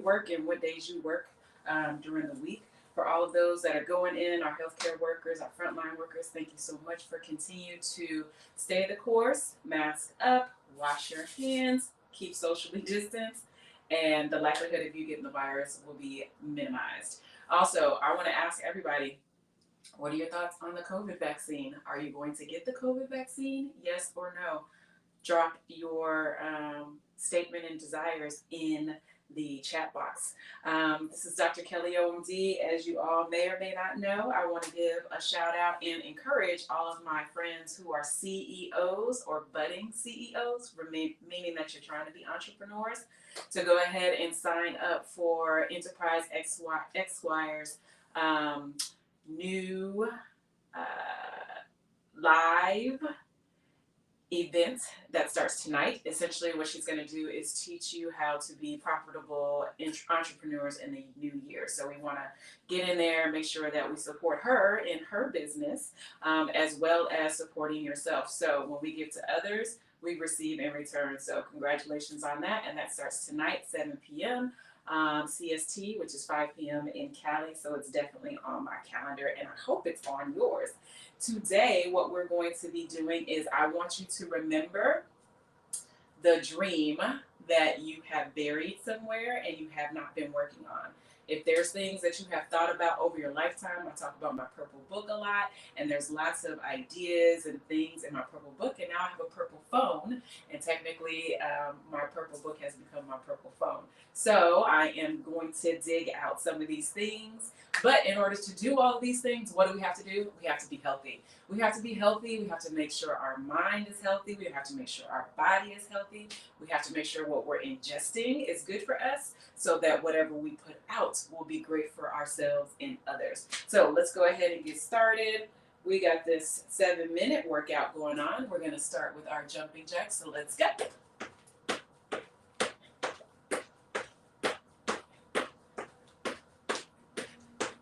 work and what days you work during the week. For all of those that are going in, our healthcare workers, our frontline workers, thank you so much for continue to stay the course, mask up, wash your hands, keep socially distanced, and the likelihood of you getting the virus will be minimized. Also, I want to ask everybody, what are your thoughts on the COVID vaccine? Are you going to get the COVID vaccine? Yes or no? Drop your statement and desires in the chat box. This is Dr. Kelly OMD. As you all may or may not know, I want to give a shout out and encourage all of my friends who are CEOs or budding CEOs, meaning that you're trying to be entrepreneurs, to go ahead and sign up for Enterprise Xwire's new live event that starts tonight. Essentially, what she's going to do is teach you how to be profitable entrepreneurs in the new year. So we want to get in there, make sure that we support her in her business, as well as supporting yourself. So when we give to others, we receive in return. So congratulations on that. And that starts tonight, 7 p.m. CST, which is 5 p.m. in Cali. So it's definitely on my calendar, and I hope it's on yours. Today, what we're going to be doing is I want you to remember the dream that you have buried somewhere and you have not been working on. If there's things that you have thought about over your lifetime, I talk about my purple book a lot, and there's lots of ideas and things in my purple book, and now I have a purple phone, and technically my purple book has become my purple phone. So I am going to dig out some of these things, but in order to do all of these things, what do? We have to be healthy. We have to be healthy. We have to make sure our mind is healthy. We have to make sure our body is healthy. We have to make sure what we're ingesting is good for us, so that whatever we put out will be great for ourselves and others. So let's go ahead and get started. We got this 7-minute workout going on. We're going to start with our jumping jacks. So let's go.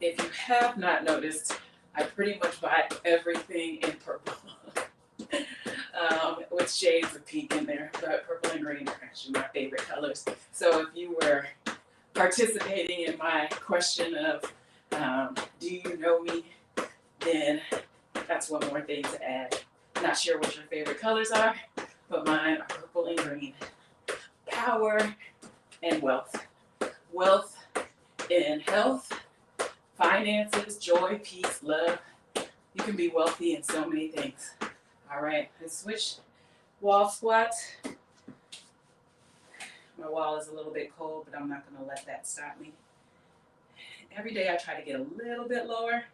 If you have not noticed, I pretty much buy everything in purple. With shades of pink in there, but purple and green are actually my favorite colors. So if you were participating in my question of do you know me, then that's one more thing to add. Not sure what your favorite colors are, but mine are purple and green. Power and wealth. Wealth in health, finances, joy, peace, love. You can be wealthy in so many things. All right, let's switch. Wall squats. My wall is a little bit cold, but I'm not going to let that stop me. Every day I try to get a little bit lower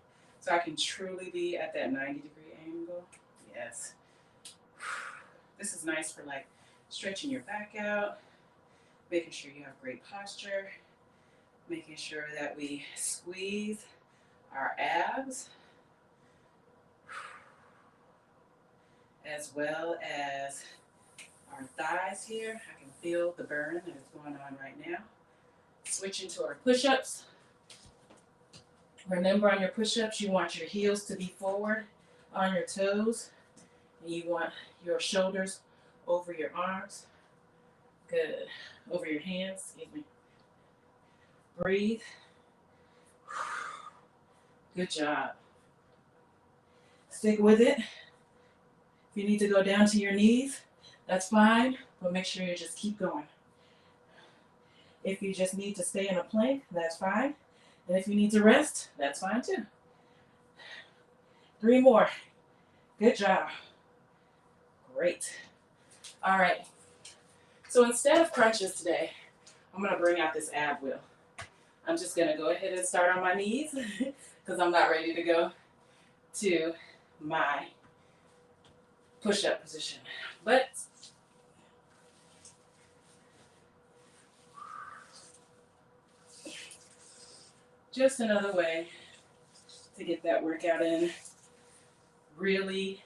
so I can truly be at that 90-degree angle. Yes. This is nice for like stretching your back out, making sure you have great posture, making sure that we squeeze our abs, as well as our thighs here. I can feel the burn that is going on right now. Switching to our push-ups. Remember, on your push-ups, you want your heels to be forward on your toes, and you want your shoulders over your arms. Good. Over your hands, excuse me. Breathe. Good job. Stick with it. If you need to go down to your knees, that's fine, but make sure you just keep going. If you just need to stay in a plank, that's fine. And if you need to rest, that's fine too. 3 more. Good job. Great. All right. So instead of crunches today, I'm going to bring out this ab wheel. I'm just going to go ahead and start on my knees because I'm not ready to go to my push-up position. But just another way to get that workout in. Really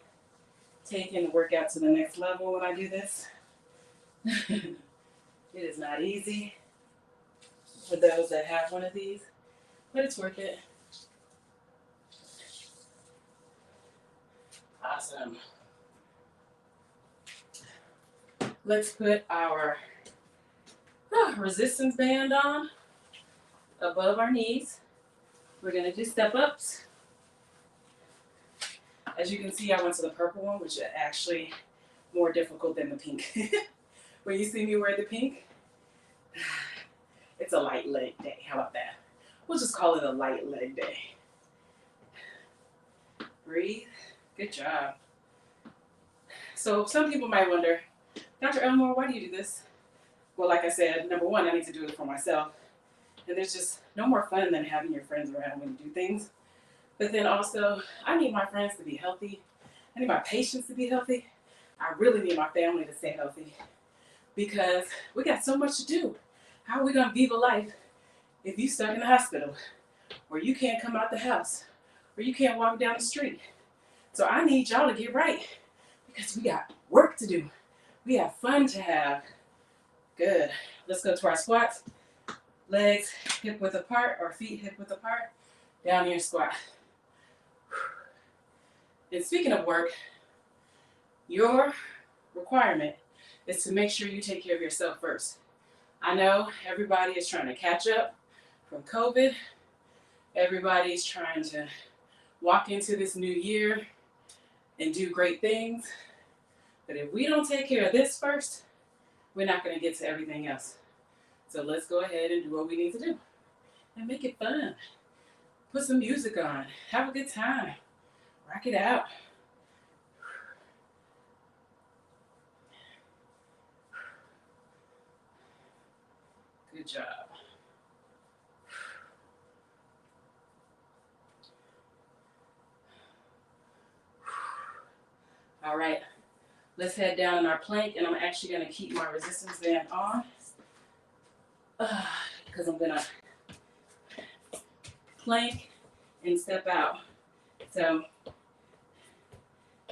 taking the workout to the next level when I do this. It is not easy for those that have one of these, but it's worth it. Awesome. Let's put our resistance band on. above our knees. We're going to do step ups. As you can see, I went to the purple one, which is actually more difficult than the pink. When you see me wear the pink, it's a light leg day. How about that? We'll just call it a light leg day. Breathe. Good job. So some people might wonder, Dr. Elmore, why do you do this? Well, like I said, number one, I need to do it for myself. And there's just no more fun than having your friends around when you do things. But then also, I need my friends to be healthy. I need my patients to be healthy. I really need my family to stay healthy because we got so much to do. How are we going to vive a life if you stuck in the hospital or you can't come out the house or you can't walk down the street? So I need y'all to get right because we got work to do. We have fun to have. Good. Let's go to our squats. Legs hip width apart or feet hip width apart. Down your squat. And speaking of work, your requirement is to make sure you take care of yourself first. I know everybody is trying to catch up from COVID. Everybody's trying to walk into this new year and do great things. But if we don't take care of this first, we're not going to get to everything else. So let's go ahead and do what we need to do and make it fun. Put some music on. Have a good time. Rock it out. Good job. All right, let's head down in our plank, and I'm actually going to keep my resistance band on because I'm going to plank and step out. So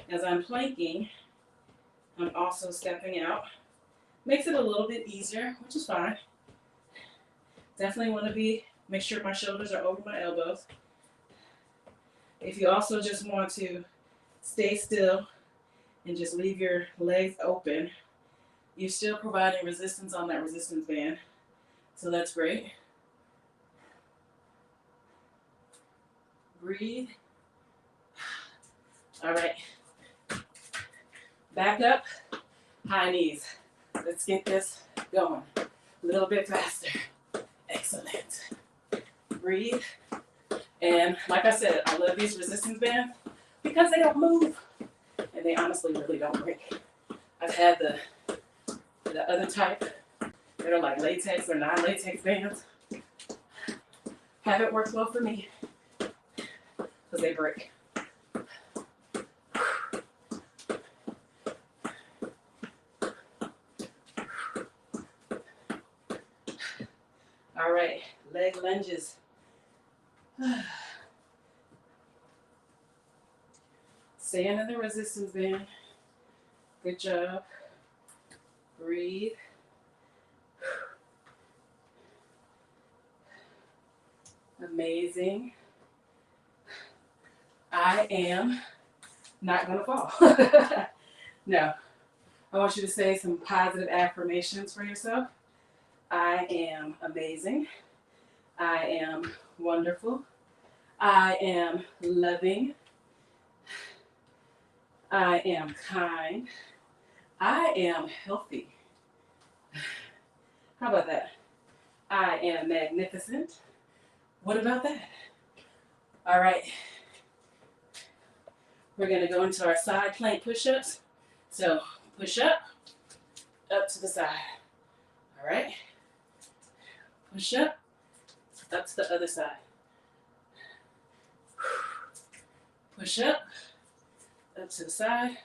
as I'm planking, I'm also stepping out. Makes it a little bit easier, which is fine. Definitely want to make sure my shoulders are over my elbows. If you also just want to stay still and just leave your legs open, you're still providing resistance on that resistance band. So that's great. Breathe. All right. Back up, high knees. Let's get this going. A little bit faster. Excellent. Breathe. And like I said, I love these resistance bands because they don't move. And they honestly really don't break. I've had the other type that are like latex or non-latex bands. Haven't worked well for me because they break. All right, leg lunges. Staying in the resistance band. Good job. Breathe. Amazing. I am not going to fall. No. I want you to say some positive affirmations for yourself. I am amazing. I am wonderful. I am loving. I am kind. I am healthy. How about that? I am magnificent. What about that? All right. We're going to go into our side plank push-ups. So push up to the side. All right. Push up to the other side. Push up to the side.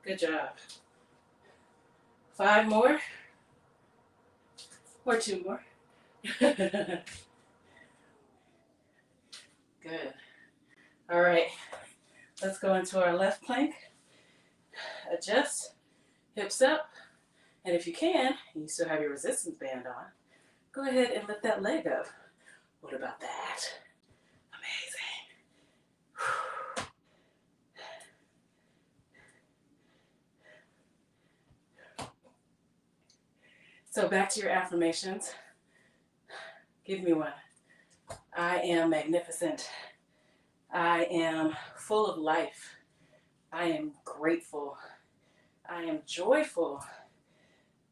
Good job. 5 more. Or 2 more. Good. All right. Let's go into our left plank. Adjust. Hips up. And if you can, and you still have your resistance band on, go ahead and lift that leg up. What about that? Amazing. So back to your affirmations. Give me one. I am magnificent. I am full of life. I am grateful. I am joyful.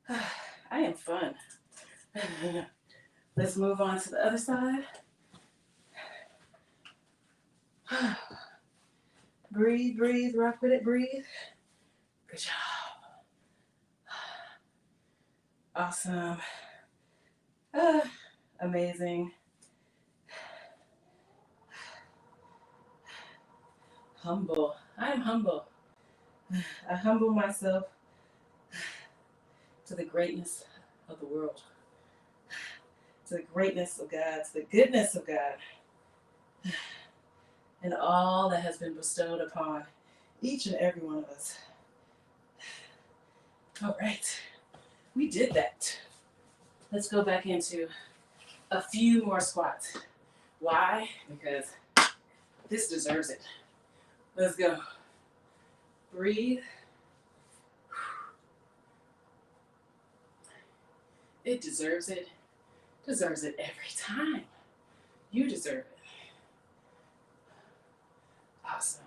I am fun. Let's move on to the other side. Breathe, breathe, rock with it, breathe. Good job. Awesome. Amazing. Humble. I am humble. I humble myself to the greatness of the world, to the greatness of God, to the goodness of God, and all that has been bestowed upon each and every one of us. All right, we did that. Let's go back into a few more squats. Why? Because this deserves it. Let's go. Breathe. It deserves it. Deserves it every time. You deserve it. Awesome.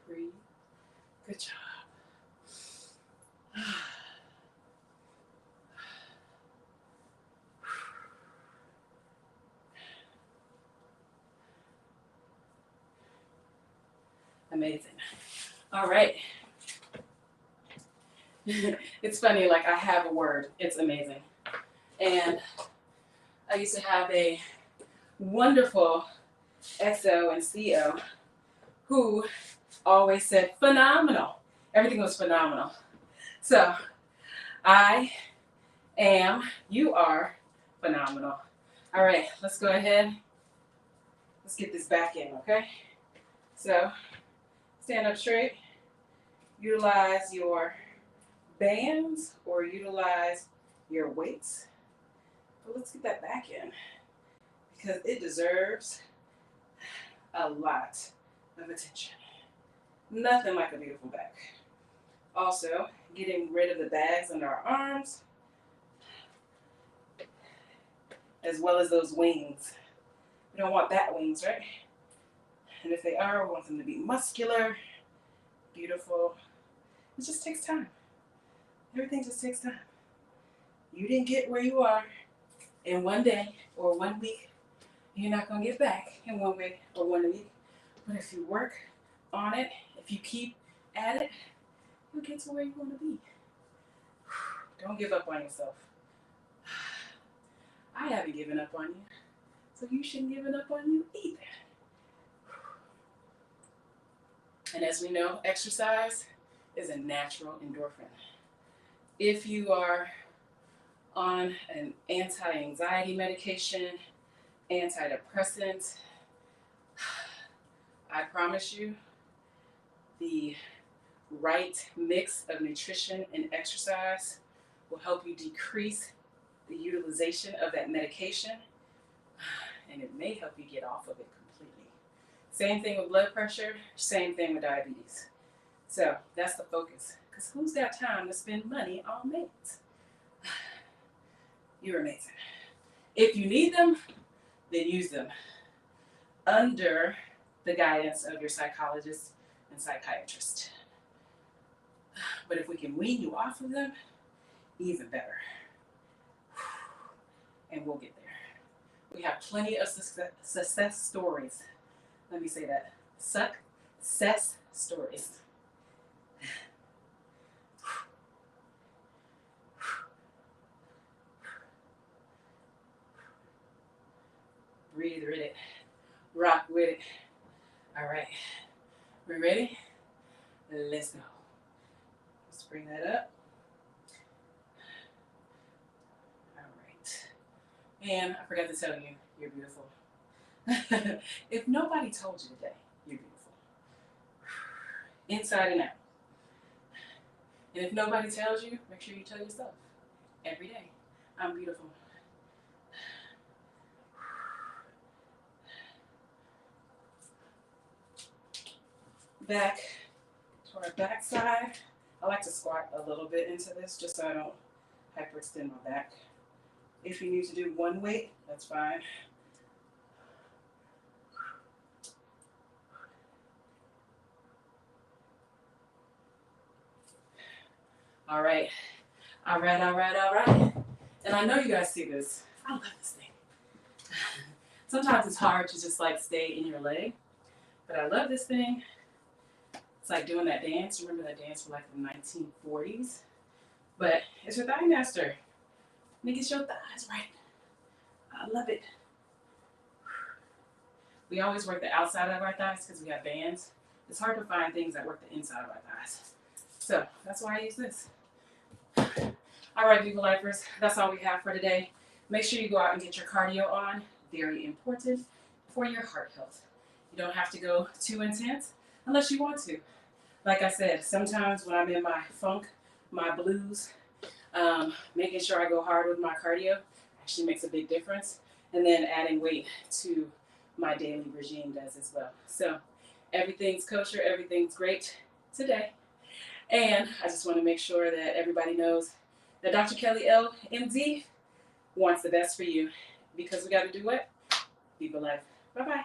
Breathe. Good job. Amazing. All right. It's funny, like I have a word. It's amazing. And I used to have a wonderful XO and CO who always said phenomenal. Everything was phenomenal. So I am, you are phenomenal. All right, let's go ahead. Let's get this back in, okay? So stand up straight. Utilize your bands or utilize your weights. But let's get that back in because it deserves a lot of attention. Nothing like a beautiful back. Also, getting rid of the bags under our arms, as well as those wings. We don't want bat wings, right? And if they are, we want them to be muscular, beautiful. It just takes time. Everything just takes time. You didn't get where you are in one day or 1 week. You're not going to get back in 1 week or 1 week. But if you work on it, if you keep at it, you'll get to where you want to be. Don't give up on yourself. I haven't given up on you, so you shouldn't give up on you either. And as we know, exercise is a natural endorphin. If you are on an anti-anxiety medication, antidepressant, I promise you, the right mix of nutrition and exercise will help you decrease the utilization of that medication, and it may help you get off of it completely. Same thing with blood pressure, same thing with diabetes. So that's the focus, because who's got time to spend money on meds? You're amazing. If you need them, then use them under the guidance of your psychologist and psychiatrist. But if we can wean you off of them, even better. And we'll get there. We have plenty of success stories. Let me say that. Success stories. Breathe with it. Rock with it. All right. We ready? Let's go. Let's bring that up. All right. And I forgot to tell you, you're beautiful. If nobody told you today, you're beautiful. Inside and out. And if nobody tells you, make sure you tell yourself every day, I'm beautiful. back to our back side. I like to squat a little bit into this just so I don't hyperextend my back. If you need to do one weight, that's fine. All right. All right, all right, all right. And I know you guys see this. I love this thing. Sometimes it's hard to just like stay in your leg, but I love this thing. It's like doing that dance. Remember that dance from like the 1940s? But it's your thigh master. Making your thighs right. I love it. We always work the outside of our thighs because we have bands. It's hard to find things that work the inside of our thighs. So that's why I use this. All right, Viva Lifers, that's all we have for today. Make sure you go out and get your cardio on. Very important for your heart health. You don't have to go too intense unless you want to. Like I said, sometimes when I'm in my funk, my blues, making sure I go hard with my cardio actually makes a big difference. And then adding weight to my daily regime does as well. So everything's kosher, everything's great today. And I just want to make sure that everybody knows that Dr. Kelly L. MD wants the best for you because we got to do what? Viva life. Bye-bye.